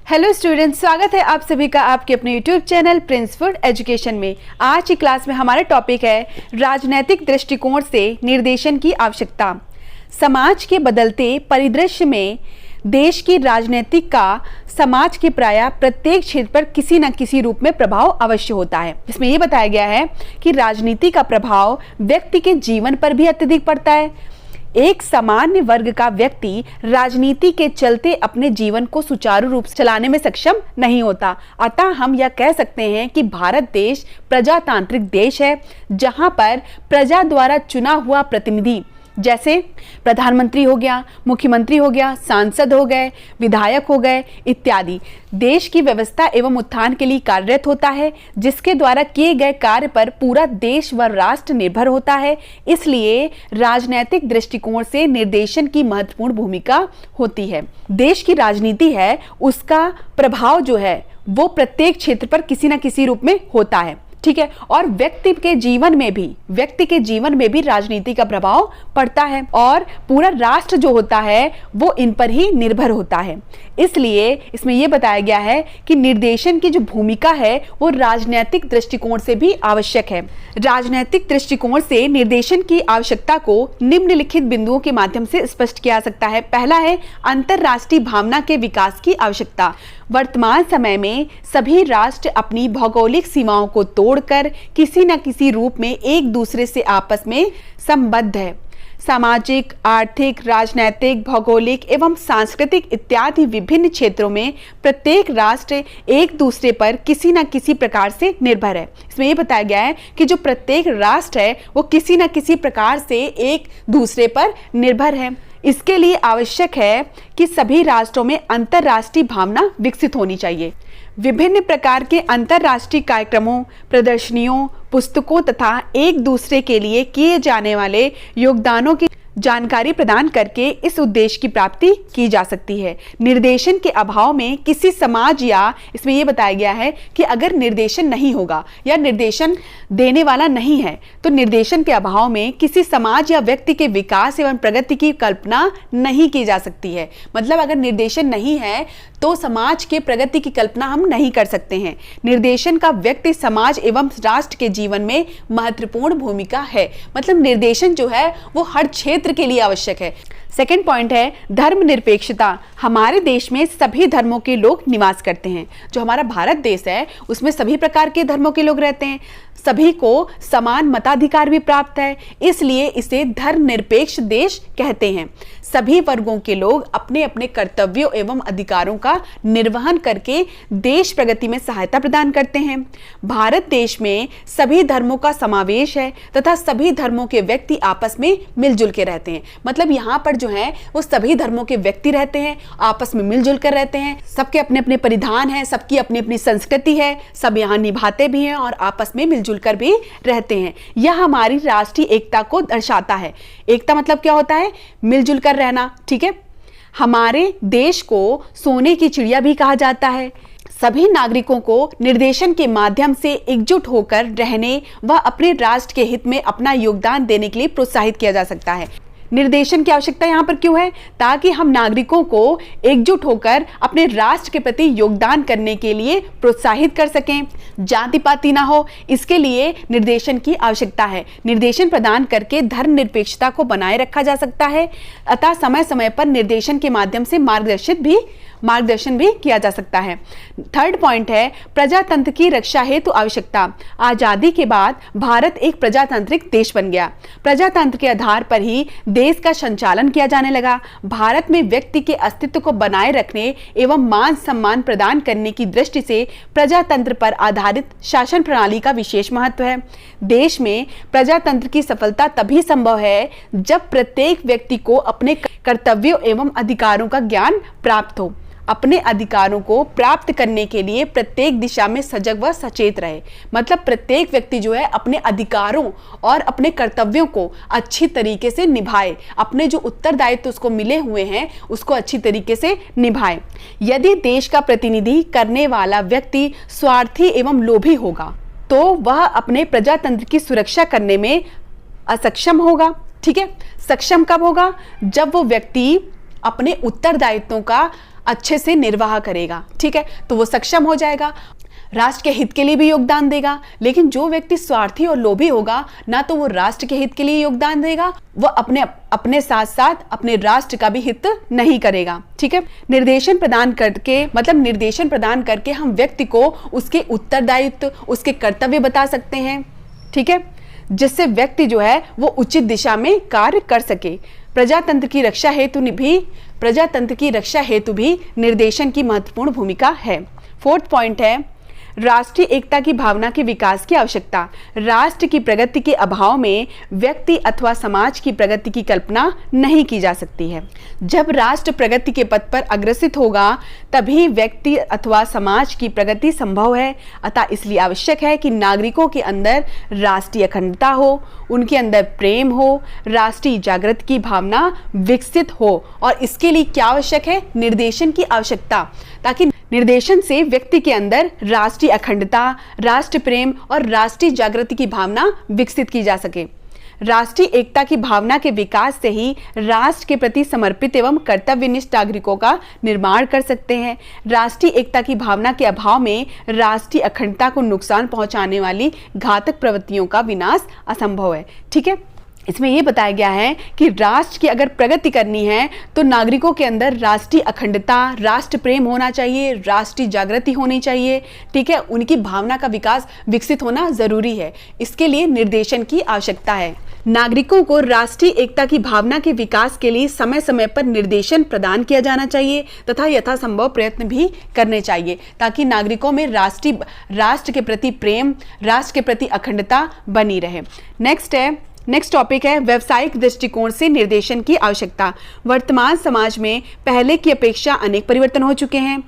Hello students, स्वागत है आप सभी का आपके अपने YouTube channel Prince food education में। आज की क्लास में हमारा टॉपिक है राजनैतिक दृष्टिकोण से निर्देशन की आवश्यकता। समाज के बदलते परिदृश्य में देश की राजनीतिक का समाज के प्रायः प्रत्येक क्षेत्र पर किसी न किसी रूप में प्रभाव अवश्य होता है। इसमें यह बताया गया है कि राजनीति का प्रभाव व्यक्ति के जीवन पर भी अत्यधिक पड़ता है। एक सामान्य वर्ग का व्यक्ति राजनीति के चलते अपने जीवन को सुचारू रूप से चलाने में सक्षम नहीं होता। अतः हम यह कह सकते हैं कि भारत देश प्रजातांत्रिक देश है, जहां पर प्रजा द्वारा चुना हुआ प्रतिनिधि जैसे प्रधानमंत्री हो गया, मुख्यमंत्री हो गया, सांसद हो गए, विधायक हो गए इत्यादि देश की व्यवस्था एवं उत्थान के लिए कार्यरत होता है, जिसके द्वारा किए गए कार्य पर पूरा देश व राष्ट्र निर्भर होता है। इसलिए राजनैतिक दृष्टिकोण से निर्देशन की महत्वपूर्ण भूमिका होती है। देश की राजनीति है, उसका प्रभाव जो है वो प्रत्येक क्षेत्र पर किसी न किसी रूप में होता है, ठीक है। और व्यक्ति के जीवन में भी राजनीति का प्रभाव पड़ता है और पूरा राष्ट्र जो होता है वो इन पर ही निर्भर होता है। इसलिए इसमें यह बताया गया है कि निर्देशन की जो भूमिका है वो राजनीतिक दृष्टिकोण से भी आवश्यक है। राजनीतिक दृष्टिकोण से निर्देशन की आवश्यकता को निम्नलिखित बिंदुओं के माध्यम से स्पष्ट किया जा सकता है। पहला है अंतरराष्ट्रीय भावना के विकास की आवश्यकता। वर्तमान समय में सभी राष्ट्र अपनी भौगोलिक सीमाओं को तोड़कर किसी न किसी रूप में एक दूसरे से आपस में संबद्ध है। सामाजिक, आर्थिक, राजनैतिक, भौगोलिक एवं सांस्कृतिक इत्यादि विभिन्न क्षेत्रों में प्रत्येक राष्ट्र एक दूसरे पर किसी न किसी प्रकार से निर्भर है। इसमें यह बताया गया है कि जो प्रत्येक राष्ट्र है वो किसी न किसी प्रकार से एक दूसरे पर निर्भर है। इसके लिए आवश्यक है कि सभी राष्ट्रों में अंतर्राष्ट्रीय भावना विकसित होनी चाहिए। विभिन्न प्रकार के अंतर्राष्ट्रीय कार्यक्रमों, प्रदर्शनियों, पुस्तकों तथा एक दूसरे के लिए किए जाने वाले योगदानों की जानकारी प्रदान करके इस उद्देश्य की प्राप्ति की जा सकती है। निर्देशन के अभाव में किसी समाज या इसमें यह बताया गया है कि अगर निर्देशन नहीं होगा या निर्देशन देने वाला नहीं है तो निर्देशन के अभाव में किसी समाज या व्यक्ति के विकास एवं प्रगति की कल्पना नहीं की जा सकती है। मतलब अगर निर्देशन नहीं है तो समाज के प्रगति की कल्पना हम नहीं कर सकते हैं। निर्देशन का व्यक्ति, समाज एवं राष्ट्र के जीवन में महत्वपूर्ण भूमिका है। मतलब निर्देशन जो है वो हर क्षेत्र के लिए आवश्यक है। सेकंड पॉइंट है धर्मनिरपेक्षता। हमारे देश में सभी धर्मों के लोग निवास करते हैं। जो हमारा भारत देश है उसमें सभी प्रकार के धर्मों के लोग रहते हैं, सभी को समान मताधिकार भी प्राप्त है, इसलिए इसे धर्मनिरपेक्ष देश कहते हैं। सभी वर्गों के लोग अपने अपने कर्तव्यों एवं अधिकारों का निर्वहन करके देश प्रगति में सहायता प्रदान करते हैं। भारत देश में सभी धर्मों का समावेश है तथा सभी धर्मों के व्यक्ति आपस में मिलजुल के रहते हैं। मतलब यहाँ पर जो है वो सभी धर्मों के व्यक्ति रहते हैं, आपस में मिलजुल कर रहते हैं, सबके अपने अपने परिधान हैं, सबकी अपनी अपनी संस्कृति है, सब यहाँ निभाते भी हैं और आपस में मिलजुल कर भी रहते हैं। यह हमारी राष्ट्रीय एकता को दर्शाता है। एकता मतलब क्या होता है? मिलजुल कर रहना, ठीक है। हमारे देश को सोने की चिड़िया भी कहा जाता है। सभी नागरिकों को निर्देशन के माध्यम से एकजुट होकर रहने व अपने राष्ट्र के हित में अपना योगदान देने के लिए प्रोत्साहित किया जा सकता है। निर्देशन की आवश्यकता यहाँ पर क्यों है? ताकि हम नागरिकों को एकजुट होकर अपने राष्ट्र के प्रति योगदान करने के लिए प्रोत्साहित कर सकें, जाति पाति ना हो, इसके लिए निर्देशन की आवश्यकता है। निर्देशन प्रदान करके धर्मनिरपेक्षता को बनाए रखा जा सकता है, अतः समय समय पर निर्देशन के माध्यम से मार्गदर्शन भी किया जा सकता है। थर्ड पॉइंट है प्रजातंत्र की रक्षा हेतु आवश्यकता। आजादी के बाद भारत एक प्रजातांत्रिक देश बन गया। प्रजातंत्र के आधार पर ही देश का संचालन किया जाने लगा। भारत में व्यक्ति के अस्तित्व को बनाए रखने एवं मान सम्मान प्रदान करने की दृष्टि से प्रजातंत्र पर आधारित शासन प्रणाली का विशेष महत्व है। देश में प्रजातंत्र की सफलता तभी संभव है जब प्रत्येक व्यक्ति को अपने कर्तव्यों एवं अधिकारों का ज्ञान प्राप्त हो। अपने अधिकारों को प्राप्त करने के लिए प्रत्येक दिशा में सजग व सचेत रहे। मतलब प्रत्येक व्यक्ति जो है अपने अधिकारों और अपने कर्तव्यों को अच्छी तरीके से निभाए, अपने जो उत्तरदायित्व उसको मिले हुए हैं उसको अच्छी तरीके से निभाए। यदि देश का प्रतिनिधि करने वाला व्यक्ति स्वार्थी एवं लोभी होगा तो वह अपने प्रजातंत्र की सुरक्षा करने में असक्षम होगा, ठीक है। सक्षम कब होगा? जब वो व्यक्ति अपने उत्तरदायित्वों का अच्छे से निर्वाह करेगा, ठीक है, तो वो सक्षम हो जाएगा, राष्ट्र के हित के लिए भी योगदान देगा। लेकिन जो व्यक्ति स्वार्थी और लोभी होगा, ना तो वो राष्ट्र के हित के लिए योगदान देगा, वो अपने साथ साथ अपने राष्ट्र का भी हित नहीं करेगा, ठीक है। निर्देशन प्रदान करके हम व्यक्ति को उसके उत्तरदायित्व, उसके कर्तव्य बता सकते हैं, ठीक है, जिससे व्यक्ति जो है वो उचित दिशा में कार्य कर सके। प्रजातंत्र की रक्षा हेतु भी निर्देशन की महत्वपूर्ण भूमिका है। 4th पॉइंट है राष्ट्रीय एकता की भावना के विकास की आवश्यकता। राष्ट्र की प्रगति के अभाव में व्यक्ति अथवा समाज की प्रगति की कल्पना नहीं की जा सकती है। जब राष्ट्र प्रगति के पथ पर अग्रसित होगा तभी व्यक्ति अथवा समाज की प्रगति संभव है। अतः इसलिए आवश्यक है कि नागरिकों के अंदर राष्ट्रीय अखंडता हो, उनके अंदर प्रेम हो, राष्ट्रीय जागृति की भावना विकसित हो। और इसके लिए क्या आवश्यक है? निर्देशन की आवश्यकता, ताकि निर्देशन से व्यक्ति के अंदर राष्ट्रीय अखंडता, राष्ट्र प्रेम और राष्ट्रीय जागृति की भावना विकसित की जा सके। राष्ट्रीय एकता की भावना के विकास से ही राष्ट्र के प्रति समर्पित एवं कर्तव्यनिष्ठ नागरिकों का निर्माण कर सकते हैं। राष्ट्रीय एकता की भावना के अभाव में राष्ट्रीय अखंडता को नुकसान पहुंचाने वाली घातक प्रवृत्तियों का विनाश असंभव है, ठीक है। इसमें यह बताया गया है कि राष्ट्र की अगर प्रगति करनी है तो नागरिकों के अंदर राष्ट्रीय अखंडता, राष्ट्र प्रेम होना चाहिए, राष्ट्रीय जागृति होनी चाहिए, ठीक है, उनकी भावना का विकास विकसित होना जरूरी है। इसके लिए निर्देशन की आवश्यकता है। नागरिकों को राष्ट्रीय एकता की भावना के विकास के लिए समय समय पर निर्देशन प्रदान किया जाना चाहिए तथा यथासंभव प्रयत्न भी करने चाहिए, ताकि नागरिकों में राष्ट्र के प्रति प्रेम, राष्ट्र के प्रति अखंडता बनी रहे। नेक्स्ट टॉपिक है व्यावसायिक दृष्टिकोण से निर्देशन की आवश्यकता। वर्तमान समाज में पहले की अपेक्षा अनेक परिवर्तन हो चुके हैं।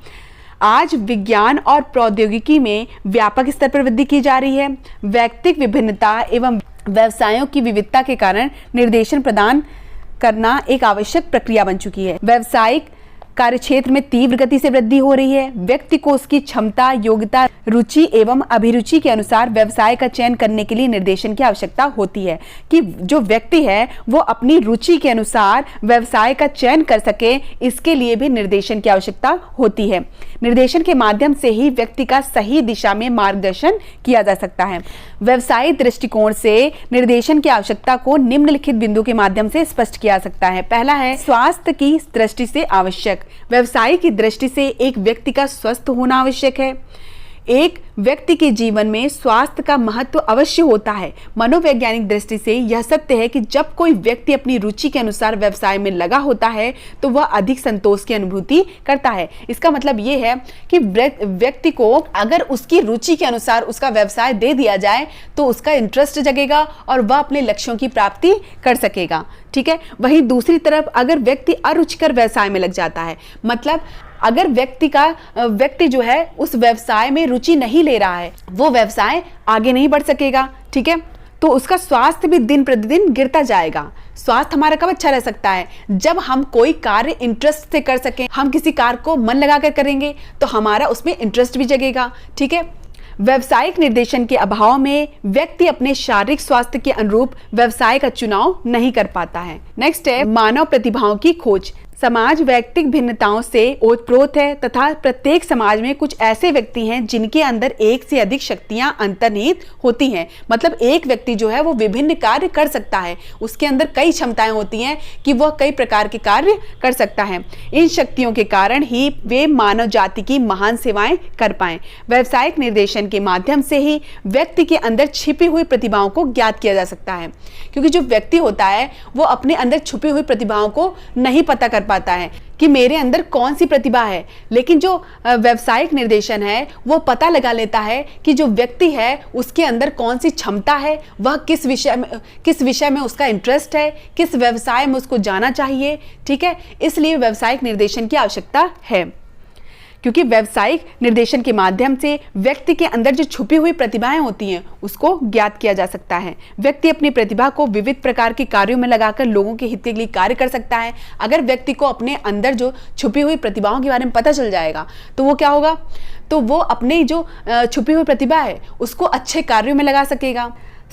आज विज्ञान और प्रौद्योगिकी में व्यापक स्तर पर वृद्धि की जा रही है। व्यक्तिगत विभिन्नता एवं व्यवसायों की विविधता के कारण निर्देशन प्रदान करना एक आवश्यक प्रक्रिया बन चुकी है। व्यावसायिक कार्यक्षेत्र में तीव्र गति से वृद्धि हो रही है। व्यक्ति को उसकी क्षमता, योग्यता, रुचि एवं अभिरुचि के अनुसार व्यवसाय का चयन करने के लिए निर्देशन की आवश्यकता होती है, कि जो व्यक्ति है वो अपनी रुचि के अनुसार व्यवसाय का चयन कर सके। इसके लिए भी निर्देशन की आवश्यकता होती है। निर्देशन के माध्यम से ही व्यक्ति का सही दिशा में मार्गदर्शन किया जा सकता है। व्यवसायिक दृष्टिकोण से निर्देशन की आवश्यकता को निम्नलिखित बिंदु के माध्यम से स्पष्ट किया जा सकता है। पहला है स्वास्थ्य की दृष्टि से आवश्यक। व्यवसाय की दृष्टि से एक व्यक्ति का स्वस्थ होना आवश्यक है। एक व्यक्ति के जीवन में स्वास्थ्य का महत्व अवश्य होता है। मनोवैज्ञानिक दृष्टि से यह सत्य है कि जब कोई व्यक्ति अपनी रुचि के अनुसार व्यवसाय में लगा होता है तो वह अधिक संतोष की अनुभूति करता है। इसका मतलब यह है कि व्यक्ति को अगर उसकी रुचि के अनुसार उसका व्यवसाय दे दिया जाए तो उसका इंटरेस्ट जगेगा और वह अपने लक्ष्यों की प्राप्ति कर सकेगा, ठीक है। वहीं दूसरी तरफ अगर व्यक्ति अरुचिकर व्यवसाय में लग जाता है, मतलब अगर व्यक्ति जो है उस व्यवसाय में रुचि नहीं ले रहा है, वो व्यवसाय आगे नहीं बढ़ सकेगा, ठीक है, तो उसका स्वास्थ्य भी दिन प्रतिदिन गिरता जाएगा। स्वास्थ्य हमारा कब अच्छा रह सकता है? जब हम कोई कार्य इंटरेस्ट से कर सकें। हम किसी कार्य को मन लगाकर करेंगे तो हमारा उसमें इंटरेस्ट भी जगेगा, ठीक है। व्यवसायिक निर्देशन के अभाव में व्यक्ति अपने शारीरिक स्वास्थ्य के अनुरूप व्यवसाय का चुनाव नहीं कर पाता है। नेक्स्ट है मानव प्रतिभाओं की खोज। समाज व्यक्तिगत भिन्नताओं से ओतप्रोत है तथा प्रत्येक समाज में कुछ ऐसे व्यक्ति हैं जिनके अंदर एक से अधिक शक्तियां अंतर्निहित होती हैं। मतलब एक व्यक्ति जो है वो विभिन्न कार्य कर सकता है, उसके अंदर कई क्षमताएं होती हैं कि वह कई प्रकार के कार्य कर सकता है। इन शक्तियों के कारण ही वे मानव जाति की महान सेवाएं कर पाएं। व्यावसायिक निर्देशन के माध्यम से ही व्यक्ति के अंदर छिपी हुई प्रतिभाओं को ज्ञात किया जा सकता है, क्योंकि जो व्यक्ति होता है वो अपने अंदर छुपी हुई प्रतिभाओं को नहीं पता कर पाता है कि मेरे अंदर कौन सी प्रतिभा है। लेकिन जो व्यावसायिक निर्देशन है वो पता लगा लेता है कि जो व्यक्ति है उसके अंदर कौन सी क्षमता है, वह किस विषय में उसका इंटरेस्ट है, किस व्यवसाय में उसको जाना चाहिए, ठीक है। इसलिए व्यावसायिक निर्देशन की आवश्यकता है, क्योंकि व्यावसायिक निर्देशन के माध्यम से व्यक्ति के अंदर जो छुपी हुई प्रतिभाएं होती हैं उसको ज्ञात किया जा सकता है। व्यक्ति अपनी प्रतिभा को विविध प्रकार के कार्यों में लगाकर लोगों के हित के लिए कार्य कर सकता है। अगर व्यक्ति को अपने अंदर जो छुपी हुई प्रतिभाओं के बारे में पता चल जाएगा तो वो क्या होगा, तो वो अपने जो छुपी हुई प्रतिभा है उसको अच्छे कार्यों में लगा सकेगा।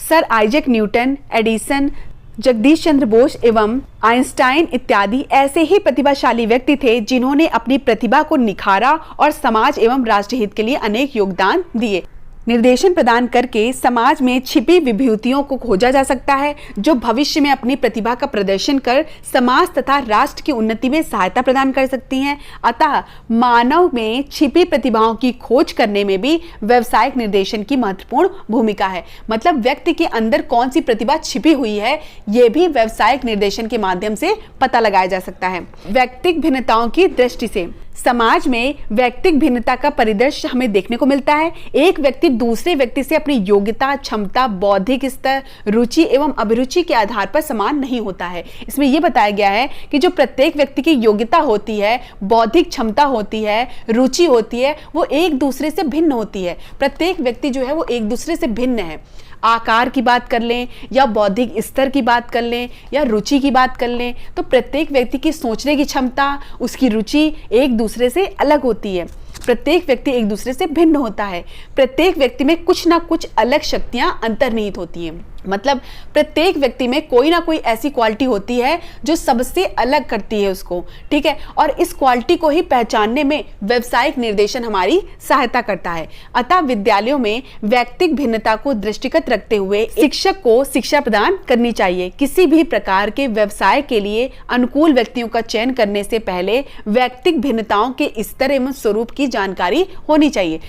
Sir Isaac Newton, Edison, Jagadish Chandra Bose एवं आइंस्टाइन इत्यादि ऐसे ही प्रतिभाशाली व्यक्ति थे जिन्होंने अपनी प्रतिभा को निखारा और समाज एवं राष्ट्रहित के लिए अनेक योगदान दिए। निर्देशन प्रदान करके समाज में छिपी विभूतियों को खोजा जा सकता है जो भविष्य में अपनी प्रतिभा का प्रदर्शन कर समाज तथा राष्ट्र की उन्नति में सहायता प्रदान कर सकती हैं। अतः मानव में छिपी प्रतिभाओं की खोज करने में भी व्यावसायिक निर्देशन की महत्वपूर्ण भूमिका है। मतलब व्यक्ति के अंदर कौन सी प्रतिभा छिपी हुई है, ये भी व्यावसायिक निर्देशन के माध्यम से पता लगाया जा सकता है। व्यक्तिगत भिन्नताओं की दृष्टि से समाज में व्यक्तिगत भिन्नता का परिदृश्य हमें देखने को मिलता है। एक व्यक्ति दूसरे व्यक्ति से अपनी योग्यता, क्षमता, बौद्धिक स्तर, रुचि एवं अभिरुचि के आधार पर समान नहीं होता है। इसमें यह बताया गया है कि जो प्रत्येक व्यक्ति की योग्यता होती है, बौद्धिक क्षमता होती है, रुचि होती है, वो एक दूसरे से भिन्न होती है। प्रत्येक व्यक्ति जो है वो एक दूसरे से भिन्न है। आकार की बात कर लें या बौद्धिक स्तर की बात कर लें या रुचि की बात कर लें, तो प्रत्येक व्यक्ति की सोचने की क्षमता, उसकी रुचि एक दूसरे से अलग होती है। प्रत्येक व्यक्ति एक दूसरे से भिन्न होता है। प्रत्येक व्यक्ति में कुछ ना कुछ अलग शक्तियां अंतर्निहित होती हैं। मतलब प्रत्येक व्यक्ति में कोई ना कोई ऐसी क्वालिटी होती है जो सबसे अलग करती है उसको, ठीक है। और इस क्वालिटी को ही पहचानने में व्यावसायिक निर्देशन हमारी सहायता करता है। अतः विद्यालयों में व्यक्तिगत भिन्नता को दृष्टिगत रखते हुए शिक्षक को शिक्षा प्रदान करनी चाहिए। किसी भी प्रकार के व्यवसाय के लिए अनुकूल व्यक्तियों का चयन करने से पहले व्यक्तिगत भिन्नताओं के स्तर एवं स्वरूप की जानकारी होनी चाहिए।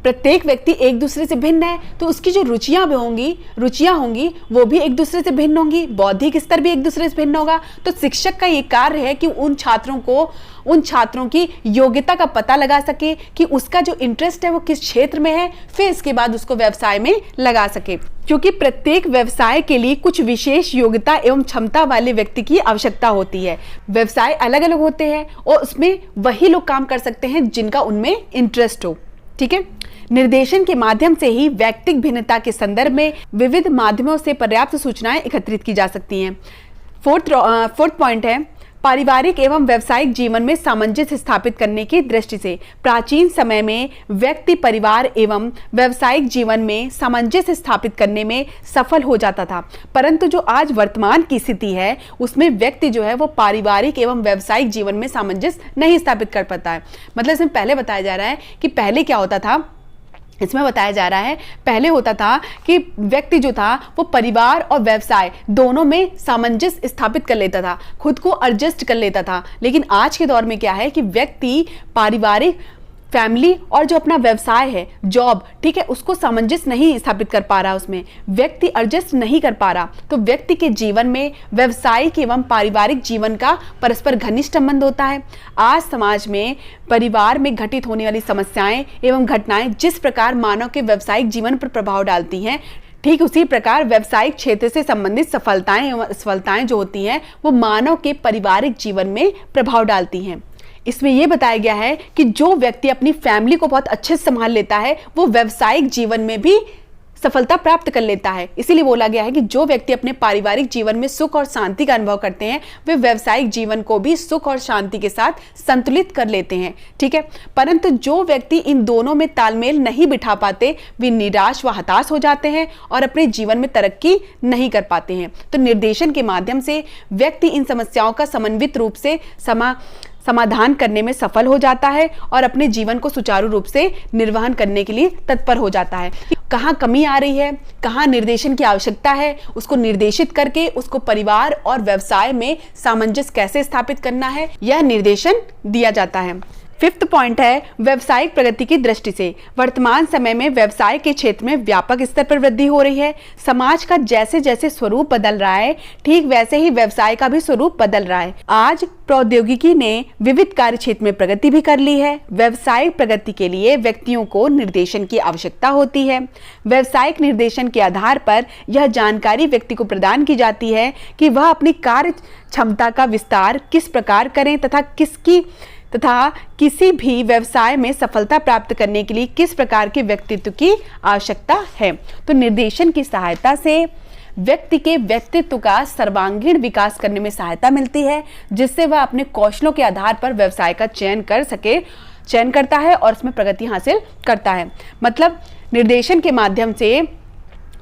प्रत्येक व्यक्ति एक दूसरे से भिन्न है, तो उसकी जो रुचियां होंगी वो भी एक दूसरे से भिन्न होंगी, बौद्धिक स्तर भी एक दूसरे से भिन्न होगा। तो शिक्षक का ये कार्य है कि उन छात्रों की योग्यता का पता लगा सके कि उसका जो इंटरेस्ट है वो किस क्षेत्र में है, फिर इसके बाद उसको व्यवसाय में लगा सके। क्योंकि प्रत्येक व्यवसाय के लिए कुछ विशेष योग्यता एवं क्षमता वाले व्यक्ति की आवश्यकता होती है। व्यवसाय अलग अलग होते हैं और उसमें वही लोग काम कर सकते हैं जिनका उनमें इंटरेस्ट हो, ठीक है। निर्देशन के माध्यम से ही व्यक्तिगत भिन्नता के संदर्भ में विविध माध्यमों से पर्याप्त सूचनाएं एकत्रित की जा सकती हैं। फोर्थ पॉइंट है पारिवारिक एवं व्यावसायिक जीवन में सामंजस्य स्थापित करने की दृष्टि से। प्राचीन समय में व्यक्ति परिवार एवं व्यावसायिक जीवन में सामंजस्य स्थापित करने में सफल हो जाता था, परंतु जो आज वर्तमान की स्थिति है उसमें व्यक्ति जो है वो पारिवारिक एवं व्यावसायिक जीवन में सामंजस्य नहीं स्थापित कर पाता है। मतलब इसमें पहले बताया जा रहा है कि पहले क्या होता था, इसमें बताया जा रहा है पहले होता था कि व्यक्ति जो था वो परिवार और व्यवसाय दोनों में सामंजस्य स्थापित कर लेता था, खुद को एडजस्ट कर लेता था। लेकिन आज के दौर में क्या है कि व्यक्ति पारिवारिक, फैमिली और जो अपना व्यवसाय है, जॉब, ठीक है, उसको सामंजस्य नहीं स्थापित कर पा रहा, उसमें व्यक्ति एडजस्ट नहीं कर पा रहा। तो व्यक्ति के जीवन में व्यावसायिक एवं पारिवारिक जीवन का परस्पर घनिष्ठ संबंध होता है। आज समाज में परिवार में घटित होने वाली समस्याएं एवं घटनाएं जिस प्रकार मानव के व्यावसायिक जीवन पर प्रभाव डालती हैं, ठीक उसी प्रकार व्यावसायिक क्षेत्र से संबंधित सफलताएं एवं असफलताएं जो होती हैं वो मानव के पारिवारिक जीवन में प्रभाव डालती हैं। इसमें यह बताया गया है कि जो व्यक्ति अपनी फैमिली को बहुत अच्छे से संभाल लेता है वो व्यावसायिक जीवन में भी सफलता प्राप्त कर लेता है। इसीलिए बोला गया है कि जो व्यक्ति अपने पारिवारिक जीवन में सुख और शांति का अनुभव करते हैं वे व्यावसायिक जीवन को भी सुख और शांति के साथ संतुलित कर लेते हैं, ठीक है। परंतु जो व्यक्ति इन दोनों में तालमेल नहीं बिठा पाते वे निराश व हताश हो जाते हैं और अपने जीवन में तरक्की नहीं कर पाते हैं। तो निर्देशन के माध्यम से व्यक्ति इन समस्याओं का समन्वित रूप से समाधान करने में सफल हो जाता है और अपने जीवन को सुचारू रूप से निर्वहन करने के लिए तत्पर हो जाता है। कहाँ कमी आ रही है, कहाँ निर्देशन की आवश्यकता है, उसको निर्देशित करके उसको परिवार और व्यवसाय में सामंजस्य कैसे स्थापित करना है, यह निर्देशन दिया जाता है। फिफ्थ पॉइंट है व्यवसायिक प्रगति की दृष्टि से। वर्तमान समय में व्यवसाय के क्षेत्र में व्यापक स्तर पर वृद्धि हो रही है। समाज का जैसे जैसे स्वरूप बदल रहा है ठीक वैसे ही व्यवसाय का भी स्वरूप बदल रहा है। आज प्रौद्योगिकी ने विविध कार्य क्षेत्र में प्रगति भी कर ली है। व्यवसायिक प्रगति के लिए व्यक्तियों को निर्देशन की आवश्यकता होती है। व्यवसायिक निर्देशन के आधार पर यह जानकारी व्यक्ति को प्रदान की जाती है कि वह अपनी कार्य क्षमता का विस्तार किस प्रकार करें तथा किसी भी व्यवसाय में सफलता प्राप्त करने के लिए किस प्रकार के व्यक्तित्व की आवश्यकता है। तो निर्देशन की सहायता से व्यक्ति के व्यक्तित्व का सर्वांगीण विकास करने में सहायता मिलती है, जिससे वह अपने कौशलों के आधार पर व्यवसाय का चयन करता है और उसमें प्रगति हासिल करता है। मतलब निर्देशन के माध्यम से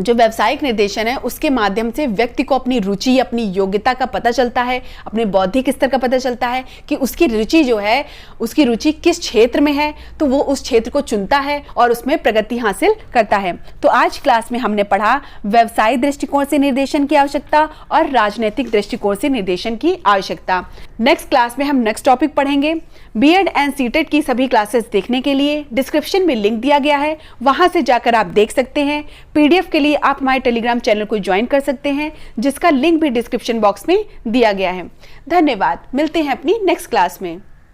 जो व्यावसायिक निर्देशन है उसके माध्यम से व्यक्ति को अपनी रुचि, अपनी योग्यता का पता चलता है, अपने बौद्धिक स्तर का पता चलता है कि उसकी रुचि जो है, उसकी रुचि किस क्षेत्र में है, तो वो उस क्षेत्र को चुनता है और उसमें प्रगति हासिल करता है। तो आज क्लास में हमने पढ़ा व्यवसायिक दृष्टिकोण से निर्देशन की आवश्यकता और राजनीतिक दृष्टिकोण से निर्देशन की आवश्यकता। नेक्स्ट क्लास में हम नेक्स्ट टॉपिक पढ़ेंगे। बीएड एंड सीटेट की सभी क्लासेस देखने के लिए डिस्क्रिप्शन में लिंक दिया गया है, वहां से जाकर आप देख सकते हैं। पीडीएफ के लिए आप हमारे टेलीग्राम चैनल को ज्वाइन कर सकते हैं, जिसका लिंक भी डिस्क्रिप्शन बॉक्स में दिया गया है। धन्यवाद, मिलते हैं अपनी नेक्स्ट क्लास में।